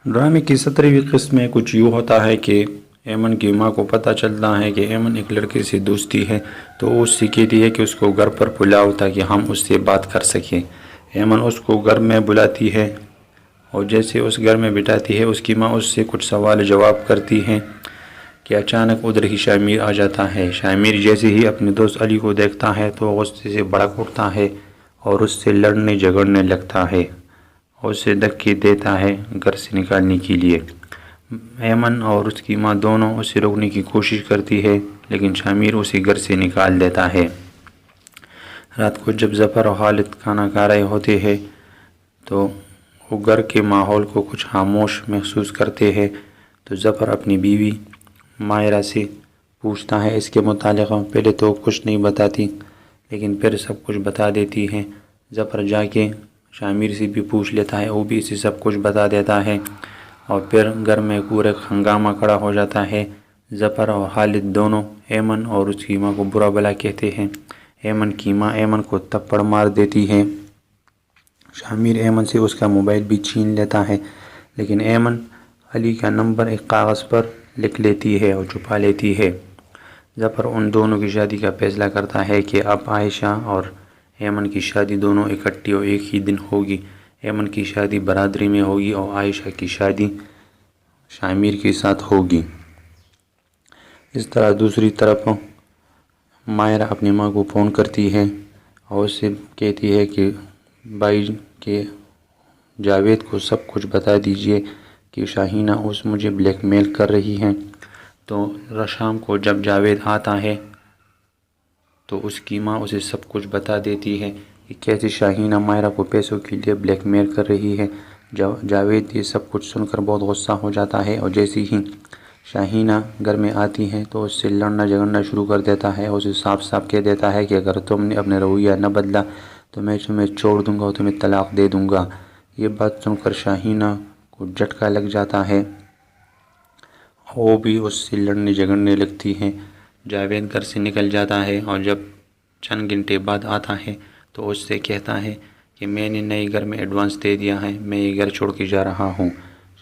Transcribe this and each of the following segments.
ڈرامے کی 17ویں قسط میں کچھ یوں ہوتا ہے کہ ایمن کی ماں کو پتہ چلتا ہے کہ ایمن ایک لڑکے سے دوستی ہے، تو وہ اس سے کہتی ہے کہ اس کو گھر پر بلاؤ تاکہ ہم اس سے بات کر سکیں۔ ایمن اس کو گھر میں بلاتی ہے اور جیسے اس گھر میں بٹھاتی ہے، اس کی ماں اس سے کچھ سوال جواب کرتی ہے کہ اچانک ادھر ہی شامیر آ جاتا ہے۔ شامیر جیسے ہی اپنے دوست علی کو دیکھتا ہے تو غصے سے بھڑک اٹھتا ہے اور اس سے لڑنے جھگڑنے لگتا ہے اور اسے دھکے دیتا ہے گھر سے نکالنے کے لیے۔ ایمن اور اس کی ماں دونوں اسے روکنے کی کوشش کرتی ہے لیکن شامیر اسے گھر سے نکال دیتا ہے۔ رات کو جب ظفر اور خالد کھانا کھا رہے ہوتے ہیں تو وہ گھر کے ماحول کو کچھ خاموش محسوس کرتے ہیں، تو ظفر اپنی بیوی مائرہ سے پوچھتا ہے اس کے متعلق۔ پہلے تو کچھ نہیں بتاتی لیکن پھر سب کچھ بتا دیتی ہے۔ ظفر جا کے شامیر سے بھی پوچھ لیتا ہے، وہ بھی اسے سب کچھ بتا دیتا ہے اور پھر گھر میں پورے ہنگامہ کھڑا ہو جاتا ہے۔ ظفر اور خالد دونوں ایمن اور اس کی ماں کو برا بھلا کہتے ہیں۔ ایمن کی ماں ایمن کو تھپڑ مار دیتی ہے۔ شامیر ایمن سے اس کا موبائل بھی چھین لیتا ہے لیکن ایمن علی کا نمبر ایک کاغذ پر لکھ لیتی ہے اور چھپا لیتی ہے۔ ظفر ان دونوں کی شادی کا فیصلہ کرتا ہے کہ اب عائشہ اور ایمن کی شادی دونوں اکٹھی اور ایک ہی دن ہوگی۔ ایمن کی شادی برادری میں ہوگی اور عائشہ کی شادی شامیر کے ساتھ ہوگی۔ اس طرح دوسری طرف مائرہ اپنی ماں کو فون کرتی ہے اور اس سے کہتی ہے کہ بھائی کے جاوید کو سب کچھ بتا دیجئے کہ شاہینہ مجھے بلیک میل کر رہی ہیں۔ تو شام کو جب جاوید آتا ہے تو اس کی ماں اسے سب کچھ بتا دیتی ہے کہ کیسے شاہینہ مائرہ کو پیسوں کے لیے بلیک میل کر رہی ہے۔ جاوید یہ سب کچھ سن کر بہت غصہ ہو جاتا ہے اور جیسے ہی شاہینہ گھر میں آتی ہے تو اس سے لڑنا جھگڑنا شروع کر دیتا ہے اور اسے صاف صاف کہہ دیتا ہے کہ اگر تم نے اپنے رویہ نہ بدلا تو میں تمہیں چھوڑ دوں گا اور تمہیں طلاق دے دوں گا۔ یہ بات سن کر شاہینہ کو جھٹکا لگ جاتا ہے، وہ بھی اس سے لڑنے جھگڑنے لگتی ہے۔ جاوید گھر سے نکل جاتا ہے اور جب چند گھنٹے بعد آتا ہے تو اس سے کہتا ہے کہ میں نے نئے گھر میں ایڈوانس دے دیا ہے، میں یہ گھر چھوڑ کے جا رہا ہوں۔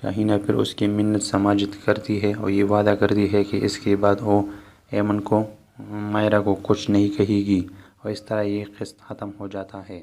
شاہینہ پھر اس کی منت سماجت کرتی ہے اور یہ وعدہ کرتی ہے کہ اس کے بعد وہ ایمن کو مائرہ کو کچھ نہیں کہے گی، اور اس طرح یہ قسط ختم ہو جاتا ہے۔